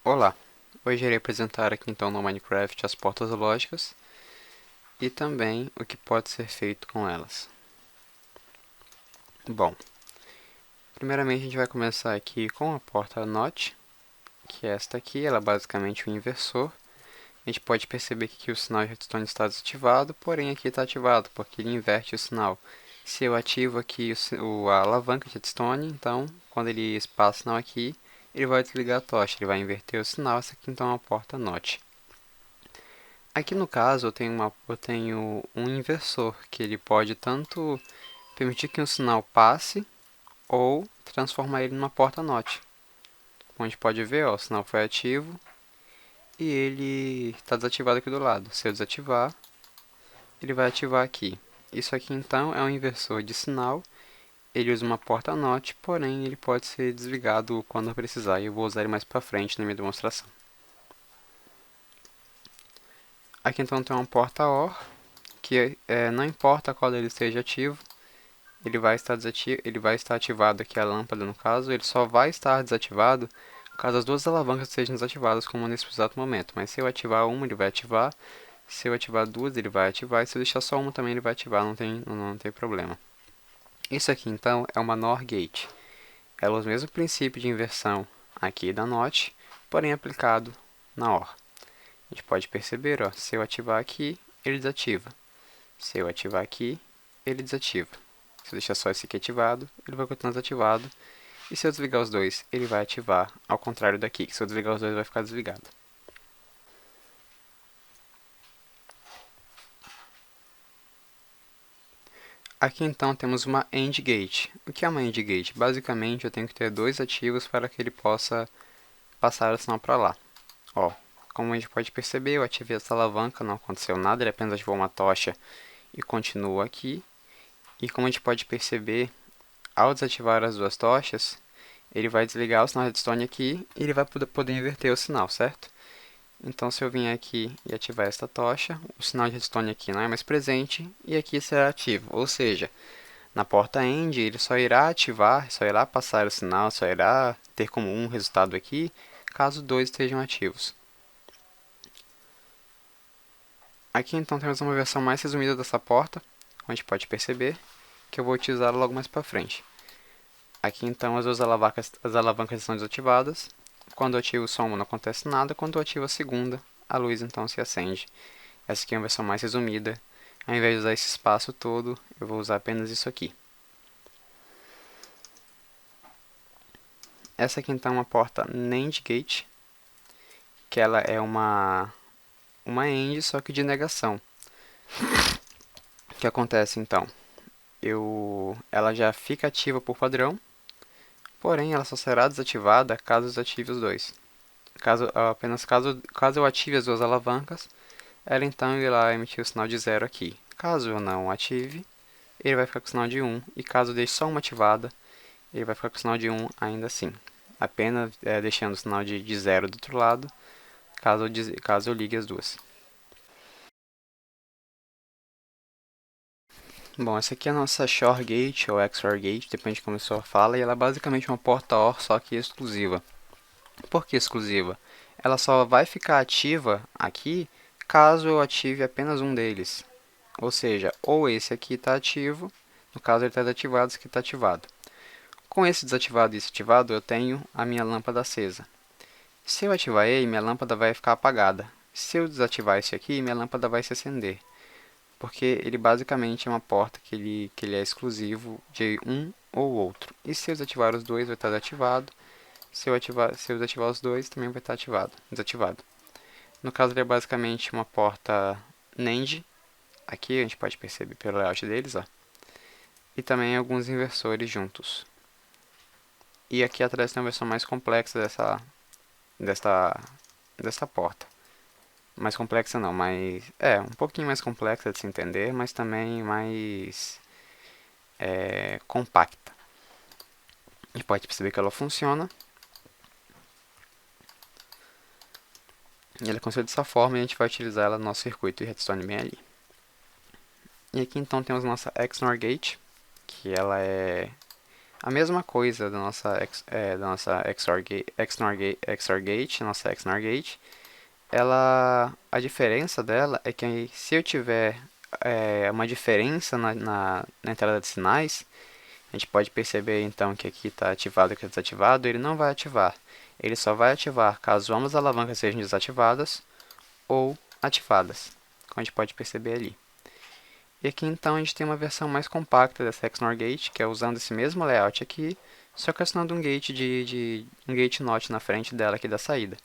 Olá, hoje irei apresentar aqui então no Minecraft as portas lógicas e também o que pode ser feito com elas. Bom, primeiramente a gente vai começar aqui com a porta NOT, que é esta aqui, ela é basicamente um inversor. A gente pode perceber que aqui o sinal de redstone está desativado, porém aqui está ativado, porque ele inverte o sinal. Se eu ativo aqui a alavanca de redstone, então quando ele passa o sinal aqui, ele vai desligar a tocha, ele vai inverter o sinal. Essa aqui então é uma porta NOT. Aqui no caso eu tenho um inversor, que ele pode tanto permitir que um sinal passe ou transformar ele numa porta NOT. Como a gente pode ver, ó, o sinal foi ativo e ele está desativado aqui do lado. Se eu desativar, ele vai ativar aqui. Isso aqui então é um inversor de sinal. Ele usa uma porta NOT, porém ele pode ser desligado quando eu precisar, e eu vou usar ele mais para frente na minha demonstração. Aqui então tem uma porta OR, que não importa qual ele esteja ativo, ele vai estar ativado aqui a lâmpada no caso, ele só vai estar desativado caso as duas alavancas estejam desativadas, como nesse exato momento. Mas se eu ativar uma, ele vai ativar, se eu ativar duas, ele vai ativar, e se eu deixar só uma também ele vai ativar, não tem problema. Isso aqui então é uma NOR Gate. Ela usa o mesmo princípio de inversão aqui da NOT, porém aplicado na OR. A gente pode perceber, ó, se eu ativar aqui, ele desativa. Se eu ativar aqui, ele desativa. Se eu deixar só esse aqui ativado, ele vai continuar desativado. E se eu desligar os dois, ele vai ativar, ao contrário daqui, que se eu desligar os dois, vai ficar desligado. Aqui então temos uma AND Gate. O que é uma AND Gate? Basicamente eu tenho que ter dois ativos para que ele possa passar o sinal para lá. Ó, como a gente pode perceber, eu ativei essa alavanca, não aconteceu nada, ele apenas ativou uma tocha e continua aqui. E como a gente pode perceber, ao desativar as duas tochas, ele vai desligar o sinal de redstone aqui e ele vai poder inverter o sinal, certo? Então, se eu vier aqui e ativar esta tocha, o sinal de redstone aqui não é mais presente e aqui será ativo. Ou seja, na porta AND ele só irá ativar, só irá passar o sinal, só irá ter como um resultado aqui, caso dois estejam ativos. Aqui então temos uma versão mais resumida dessa porta, como a gente pode perceber, que eu vou utilizá-la logo mais para frente. Aqui então as alavancas estão desativadas. Quando eu ativo só uma não acontece nada, quando eu ativo a segunda, a luz então se acende. Essa aqui é uma versão mais resumida. Ao invés de usar esse espaço todo, eu vou usar apenas isso aqui. Essa aqui então é uma porta NAND Gate, que ela é uma AND, só que de negação. O que acontece então? Ela já fica ativa por padrão, porém ela só será desativada caso eu desative os dois. Caso eu ative as duas alavancas, ela então irá emitir o sinal de 0 aqui. Caso eu não ative, ele vai ficar com o sinal de 1, e caso eu deixe só uma ativada, ele vai ficar com o sinal de 1 ainda assim. Apenas deixando o sinal de 0 do outro lado, caso eu ligue as duas. Bom, essa aqui é a nossa Shore Gate ou XOR Gate, depende de como o senhor fala, e ela é basicamente uma porta OR, só que exclusiva. Por que exclusiva? Ela só vai ficar ativa aqui caso eu ative apenas um deles. Ou seja, ou esse aqui está ativo, no caso ele está desativado, esse aqui está ativado. Com esse desativado e esse ativado, eu tenho a minha lâmpada acesa. Se eu ativar ele, minha lâmpada vai ficar apagada. Se eu desativar esse aqui, minha lâmpada vai se acender. Porque ele basicamente é uma porta que ele é exclusivo de um ou outro. E se eu desativar os dois, vai estar desativado. Se eu desativar os dois, também vai estar desativado. No caso, ele é basicamente uma porta NAND. Aqui a gente pode perceber pelo layout deles, ó. E também alguns inversores juntos. E aqui atrás tem uma versão mais complexa desta, desta porta. Mais complexa não, mas um pouquinho mais complexa de se entender, mas também mais compacta. A gente pode perceber que ela funciona. E ela é construída dessa forma e a gente vai utilizar ela no nosso circuito de redstone bem ali. E aqui então temos nossa XNOR Gate, que ela é A mesma coisa da nossa XOR gate, nossa XNOR gate, a diferença dela é que se eu tiver uma diferença na entrada de sinais, a gente pode perceber então que aqui está ativado e aqui está desativado, ele não vai ativar. Ele só vai ativar caso ambas as alavancas sejam desativadas ou ativadas, como a gente pode perceber ali. E aqui então a gente tem uma versão mais compacta dessa XNOR Gate, que é usando esse mesmo layout aqui, só que adicionando um gate um gate NOT na frente dela aqui da saída.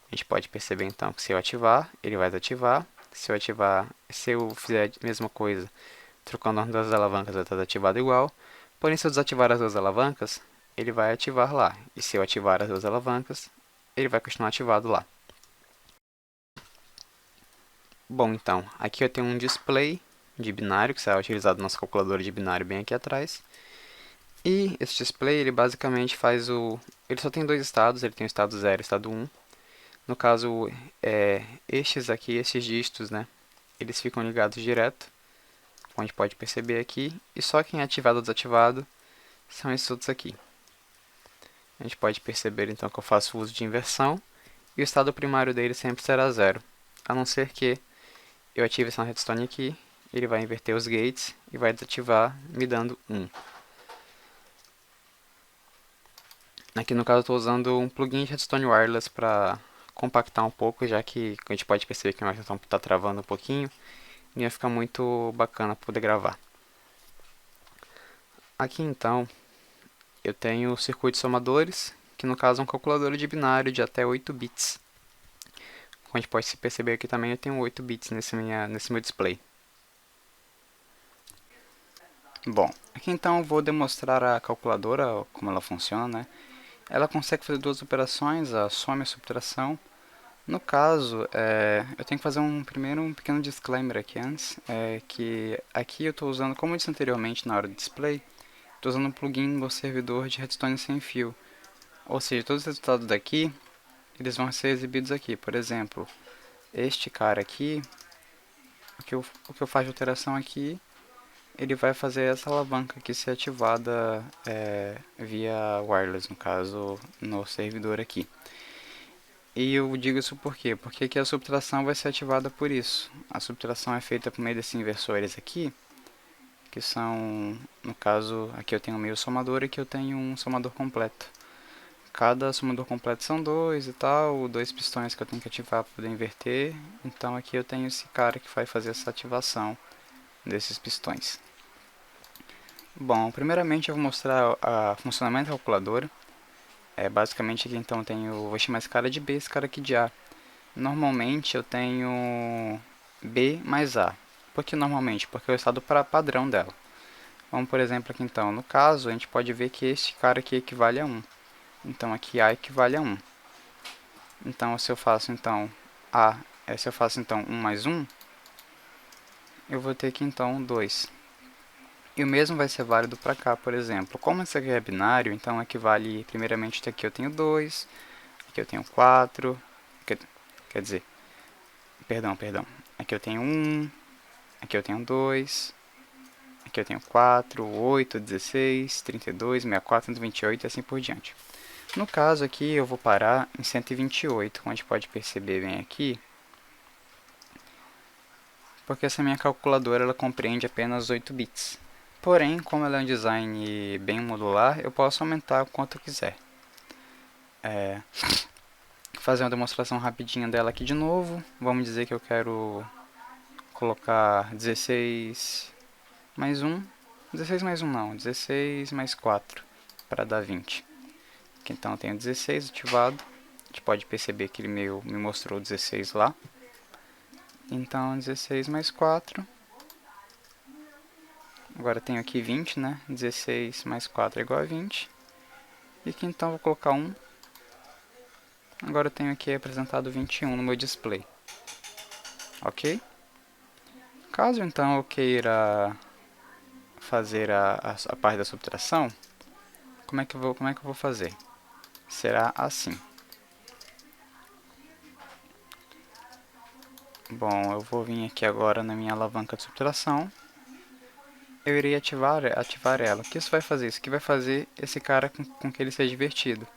A gente pode perceber então que se eu ativar, ele vai desativar. Se eu fizer a mesma coisa, trocando as duas alavancas, vai estar desativado igual. Porém, se eu desativar as duas alavancas, ele vai ativar lá. E se eu ativar as duas alavancas, ele vai continuar ativado lá. Bom, então, aqui eu tenho um display de binário, que será utilizado na nossa calculadora de binário bem aqui atrás. E esse display, ele basicamente faz o... Ele só tem dois estados, ele tem o estado 0 e o estado 1. No caso, esses dígitos, né, eles ficam ligados direto, como a gente pode perceber aqui. E só quem é ativado ou desativado são esses outros aqui. A gente pode perceber então que eu faço uso de inversão. E o estado primário dele sempre será 0. A não ser que eu ative essa redstone aqui, ele vai inverter os gates e vai desativar, me dando 1. Aqui no caso eu estou usando um plugin de redstone wireless para compactar um pouco, já que a gente pode perceber que a imagem está travando um pouquinho, e ia ficar muito bacana poder gravar. Aqui então eu tenho circuitos somadores, que no caso é um calculador de binário de até 8 bits. Como a gente pode perceber aqui também, eu tenho 8 bits nesse meu display. Bom, aqui então eu vou demonstrar a calculadora, como ela funciona, né? Ela consegue fazer duas operações, a soma e a subtração. No caso, eu tenho que fazer primeiro um pequeno disclaimer aqui antes, que aqui eu estou usando, como eu disse anteriormente na hora do display, estou usando um plugin no servidor de redstone sem fio. Ou seja, todos os resultados daqui, eles vão ser exibidos aqui. Por exemplo, este cara aqui, o que eu faço de alteração aqui, ele vai fazer essa alavanca aqui ser ativada via wireless, no caso, no servidor aqui. E eu digo isso por quê? Porque aqui a subtração vai ser ativada por isso. A subtração é feita por meio desses inversores aqui, que são, no caso, aqui eu tenho meio somador e aqui eu tenho um somador completo. Cada somador completo são dois e tal, dois pistões que eu tenho que ativar para poder inverter. Então aqui eu tenho esse cara que vai fazer essa ativação desses pistões. Bom, primeiramente eu vou mostrar o funcionamento da calculadora. Basicamente aqui então eu tenho, vou chamar esse cara de B, esse cara aqui de A. Normalmente eu tenho B mais A. Por que normalmente? Porque é o estado padrão dela. Vamos por exemplo aqui então, no caso a gente pode ver que este cara aqui equivale a 1. Então aqui A equivale a 1. Então se eu faço então se eu faço então 1 mais 1, eu vou ter aqui então 2. E o mesmo vai ser válido para cá, por exemplo. Como isso aqui é binário, então equivale, primeiramente, aqui eu tenho 2, aqui eu tenho 4, quer dizer, perdão. Aqui eu tenho 1, aqui eu tenho 2, aqui eu tenho 4, 8, 16, 32, 64, 128 e assim por diante. No caso aqui eu vou parar em 128, como a gente pode perceber bem aqui, porque essa minha calculadora ela compreende apenas 8 bits. Porém, como ela é um design bem modular, eu posso aumentar o quanto eu quiser. Fazer uma demonstração rapidinha dela aqui de novo. Vamos dizer que eu quero colocar 16 mais 1. 16 mais 1 não, 16 mais 4 para dar 20. Aqui então eu tenho 16 ativado. A gente pode perceber que ele me mostrou 16 lá. Então 16 mais 4. Agora tenho aqui 20, né? 16 mais 4 é igual a 20. E aqui então vou colocar 1. Agora eu tenho aqui apresentado 21 no meu display. Ok? Caso então eu queira fazer a parte da subtração, como é que eu vou fazer? Será assim. Bom, eu vou vir aqui agora na minha alavanca de subtração. eu irei ativar ela. O que isso vai fazer? Isso aqui vai fazer esse cara com que ele seja divertido.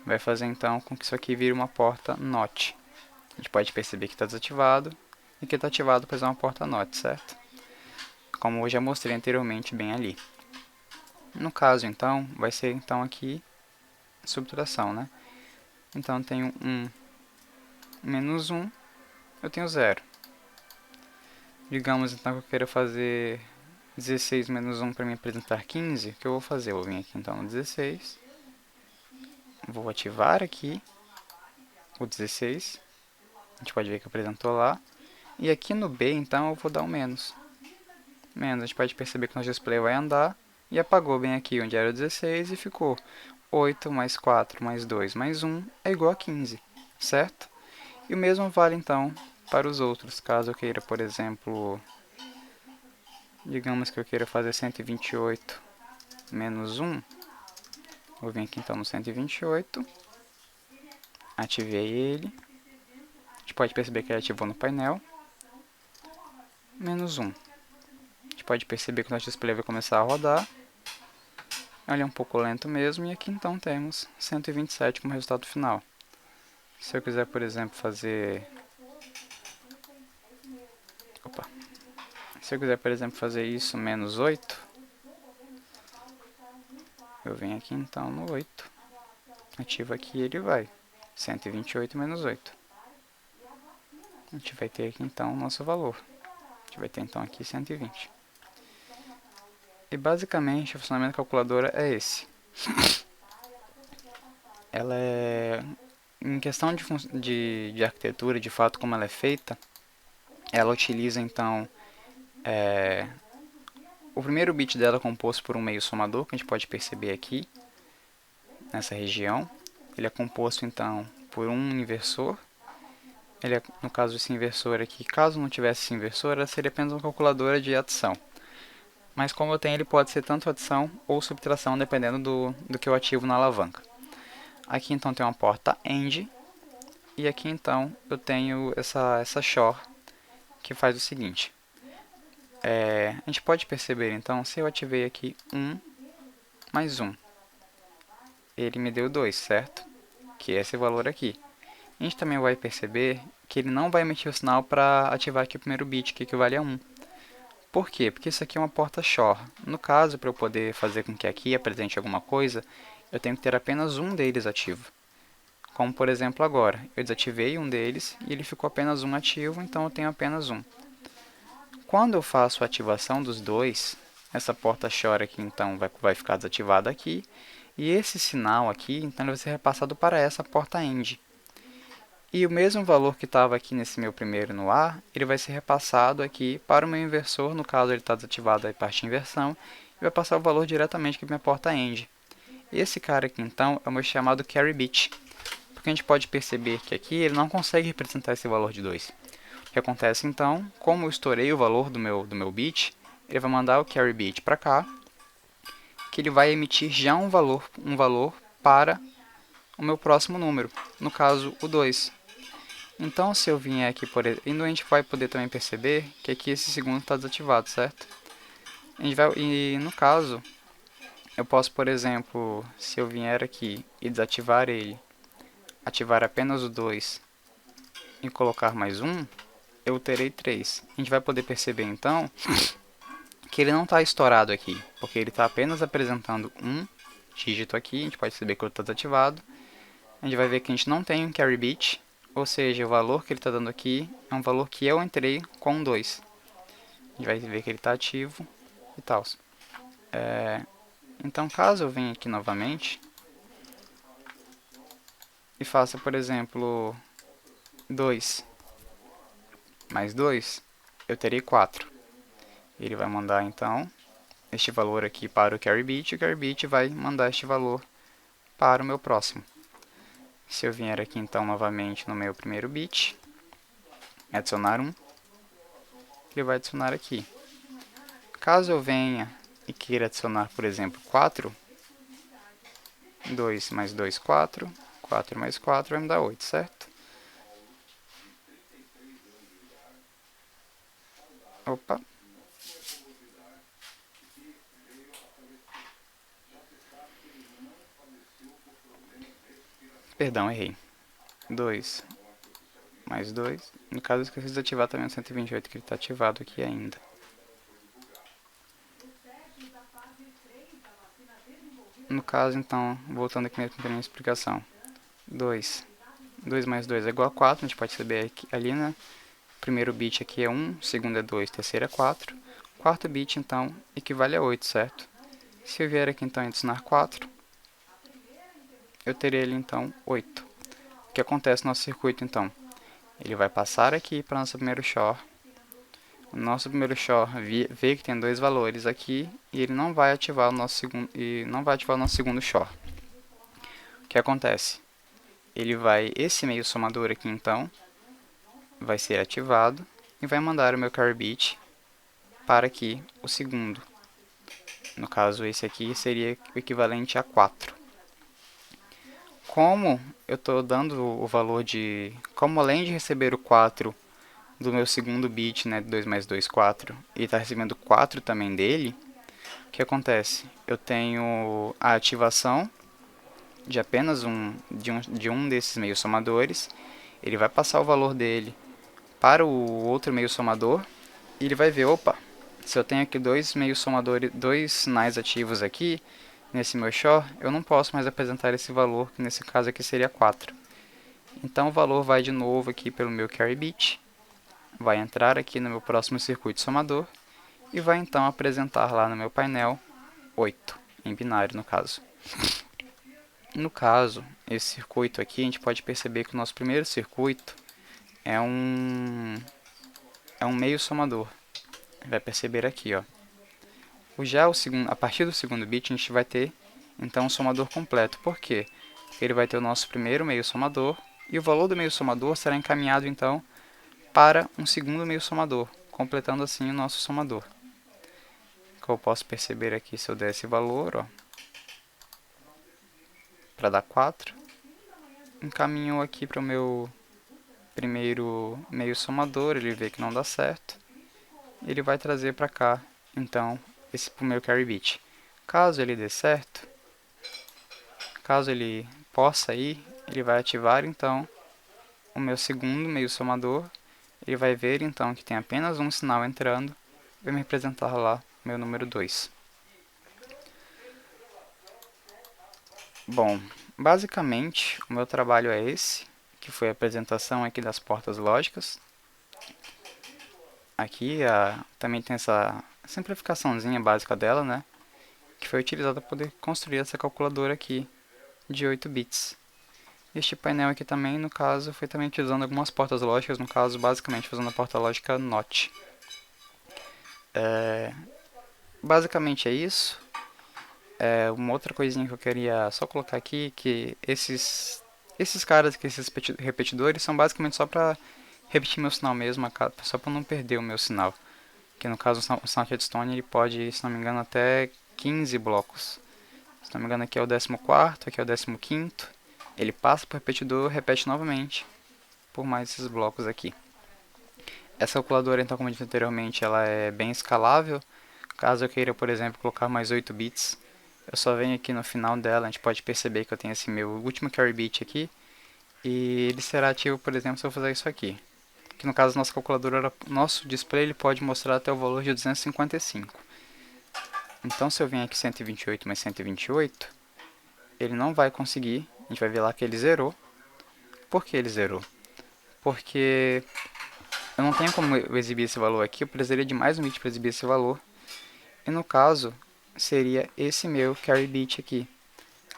Vai fazer então com que isso aqui vire uma porta NOT. A gente pode perceber que está desativado e que está ativado para ser uma porta NOT, certo? Como eu já mostrei anteriormente bem ali. No caso então, vai ser então aqui subtração, né? Então eu tenho 1 menos 1, eu tenho 0. Digamos então que eu queira fazer 16 menos 1 para me apresentar 15, o que eu vou fazer? Eu vou vir aqui então no 16, vou ativar aqui o 16, a gente pode ver que apresentou lá, e aqui no B então eu vou dar um menos. Menos, a gente pode perceber que o nosso display vai andar, e apagou bem aqui onde era o 16 e ficou 8 mais 4 mais 2 mais 1 é igual a 15, certo? E o mesmo vale então para os outros, caso eu queira, por exemplo, digamos que eu queira fazer 128 menos 1, vou vir aqui então no 128, ativei ele, a gente pode perceber que ele ativou no painel, menos 1. A gente pode perceber que o nosso display vai começar a rodar, ele é um pouco lento mesmo, e aqui então temos 127 como resultado final. Se eu quiser, por exemplo, fazer... Opa. Se eu quiser, por exemplo, fazer isso menos 8, eu venho aqui então no 8, ativo aqui e ele vai. 128 menos 8. A gente vai ter aqui então o nosso valor. A gente vai ter então aqui 120. E basicamente o funcionamento da calculadora é esse. Ela é... Em questão de arquitetura, de fato, como ela é feita, ela utiliza então o primeiro bit dela é composto por um meio somador, que a gente pode perceber aqui, nessa região. Ele é composto então por um inversor. Ele é, no caso desse inversor aqui, caso não tivesse esse inversor, ela seria apenas uma calculadora de adição. Mas como eu tenho, ele pode ser tanto adição ou subtração, dependendo do que eu ativo na alavanca. Aqui então tem uma porta AND, e aqui então eu tenho essa SHOR, que faz o seguinte. A gente pode perceber então, se eu ativei aqui 1 mais 1, ele me deu 2, certo? Que é esse valor aqui. A gente também vai perceber que ele não vai emitir o sinal para ativar aqui o primeiro bit, que equivale a 1. Por quê? Porque isso aqui é uma porta SHOR. No caso, para eu poder fazer com que aqui apresente alguma coisa, eu tenho que ter apenas um deles ativo. Como por exemplo agora, eu desativei um deles e ele ficou apenas um ativo, então eu tenho apenas um. Quando eu faço a ativação dos dois, essa porta SHOR aqui então vai ficar desativada aqui, e esse sinal aqui então ele vai ser repassado para essa porta AND. E o mesmo valor que estava aqui nesse meu primeiro no A, ele vai ser repassado aqui para o meu inversor, no caso ele está desativado a parte de inversão, e vai passar o valor diretamente aqui para minha porta AND. Esse cara aqui então é o meu chamado carry bit, porque a gente pode perceber que aqui ele não consegue representar esse valor de 2. O que acontece então, como eu estourei o valor do meu bit, ele vai mandar o carry bit para cá, que ele vai emitir já um valor para o meu próximo número, no caso o 2. Então, se eu vier aqui, por exemplo, a gente vai poder também perceber que aqui esse segundo está desativado, certo? E no caso, eu posso, por exemplo, se eu vier aqui e desativar ele, ativar apenas o 2 e colocar mais um, eu terei 3. A gente vai poder perceber então que ele não está estourado aqui, porque ele está apenas apresentando um dígito aqui, a gente pode perceber que ele está desativado. A gente vai ver que a gente não tem um carry bit, ou seja, o valor que ele está dando aqui é um valor que eu entrei com 2. A gente vai ver que ele está ativo e tal. Então, caso eu venha aqui novamente e faça, por exemplo, 2 mais 2, eu terei 4. Ele vai mandar, então, este valor aqui para o carry bit, e o carry bit vai mandar este valor para o meu próximo. Se eu vier aqui, então, novamente no meu primeiro bit, adicionar 1, ele vai adicionar aqui. Caso eu venha e queira adicionar, por exemplo, 4, 2 mais 2, 4, 4 mais 4 vai me dar 8, certo? Opa. Perdão, errei. 2 mais 2. No caso, eu esqueci de desativar também o 128, que ele está ativado aqui ainda. No caso, então, voltando aqui para minha explicação. 2 mais 2 é igual a 4, a gente pode saber aqui, ali, né? Primeiro bit aqui é 1, segundo é 2, terceiro é 4. Quarto bit, então, equivale a 8, certo? Se eu vier aqui, então, adicionar 4, eu terei ali, então, 8. O que acontece no nosso circuito, então? Ele vai passar aqui para o nosso primeiro XOR. O nosso primeiro XOR vê que tem dois valores aqui e ele não vai ativar o nosso segundo XOR. O que acontece? Esse meio somador aqui, então, vai ser ativado e vai mandar o meu carry bit para aqui o segundo. No caso, esse aqui seria o equivalente a 4. Como eu estou dando o valor de... Como além de receber o 4 do meu segundo bit, né, 2 mais 2, 4, e está recebendo 4 também dele, o que acontece? Eu tenho a ativação de apenas de um desses meios somadores, ele vai passar o valor dele para o outro meio somador, e ele vai ver, opa, se eu tenho aqui dois meios somadores, dois sinais ativos aqui, nesse meu XOR, eu não posso mais apresentar esse valor, que nesse caso aqui seria 4. Então o valor vai de novo aqui pelo meu carry bit, vai entrar aqui no meu próximo circuito somador, e vai então apresentar lá no meu painel 8, em binário no caso. No caso, esse circuito aqui, a gente pode perceber que o nosso primeiro circuito é um meio somador. Vai perceber aqui, ó. A partir do segundo bit, a gente vai ter então um somador completo. Por quê? Porque ele vai ter o nosso primeiro meio somador e o valor do meio somador será encaminhado então para um segundo meio somador, completando assim o nosso somador. O que eu posso perceber aqui, se eu der esse valor, ó, para dar 4, encaminhou aqui para o meu primeiro meio somador, ele vê que não dá certo, ele vai trazer para cá, então, esse para o meu carry bit. Caso ele dê certo, caso ele possa ir, ele vai ativar então o meu segundo meio somador, ele vai ver então que tem apenas um sinal entrando, vai me representar lá meu número 2. Bom, basicamente o meu trabalho é esse, que foi a apresentação aqui das portas lógicas. Aqui também tem essa simplificaçãozinha básica dela, né? Que foi utilizada para poder construir essa calculadora aqui de 8 bits. Este painel aqui também, no caso, foi também utilizando algumas portas lógicas, no caso, basicamente usando a porta lógica NOT. Basicamente é isso. Uma outra coisinha que eu queria só colocar aqui, que esses caras aqui, esses repetidores, são basicamente só para repetir meu sinal mesmo, só para não perder o meu sinal. Que no caso o sinal redstone ele pode, se não me engano, até 15 blocos. Se não me engano aqui é o 14º, aqui é o 15º. Ele passa para o repetidor, repete novamente por mais esses blocos aqui. Essa calculadora, então, como eu disse anteriormente, ela é bem escalável. Caso eu queira, por exemplo, colocar mais 8 bits, eu só venho aqui no final dela, a gente pode perceber que eu tenho esse meu último carry bit aqui, e ele será ativo, por exemplo, se eu fizer isso aqui. Que no caso, nossa calculadora, nosso display ele pode mostrar até o valor de 255. Então, se eu venho aqui 128 mais 128, ele não vai conseguir, a gente vai ver lá que ele zerou. Por que ele zerou? Porque eu não tenho como eu exibir esse valor aqui, eu precisaria de mais um bit para exibir esse valor. E no caso, seria esse meu carry bit aqui.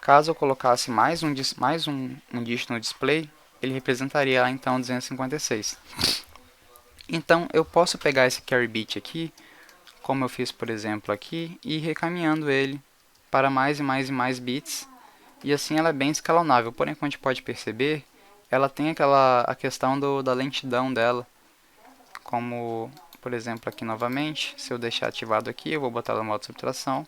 Caso eu colocasse mais um dígito no display, ele representaria lá então 256. Então eu posso pegar esse carry bit aqui, como eu fiz por exemplo aqui, e ir recaminhando ele para mais e mais e mais bits. E assim ela é bem escalonável, porém como a gente pode perceber, ela tem a questão da lentidão dela. Como por exemplo aqui novamente, se eu deixar ativado aqui, eu vou botar no modo subtração.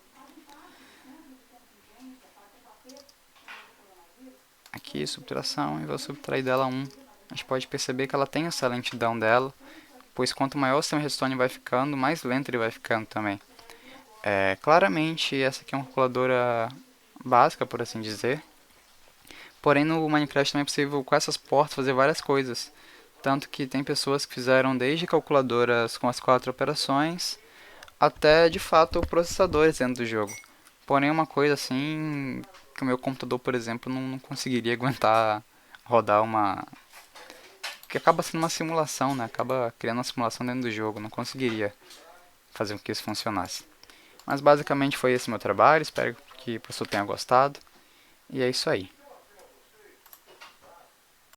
Aqui, subtração, e vou subtrair dela 1. A gente pode perceber que ela tem essa lentidão dela, pois quanto maior o seu redstone vai ficando, mais lento ele vai ficando também. Claramente, essa aqui é uma calculadora básica, por assim dizer, Porém, no Minecraft também é possível, com essas portas, fazer várias coisas. Tanto que tem pessoas que fizeram desde calculadoras com as 4 operações até, de fato, processadores dentro do jogo. Porém, uma coisa assim que o meu computador, por exemplo, não conseguiria aguentar rodar uma... que acaba sendo uma simulação, né? Acaba criando uma simulação dentro do jogo. Não conseguiria fazer com que isso funcionasse. Mas basicamente foi esse meu trabalho. Espero que o professor tenha gostado. E é isso aí.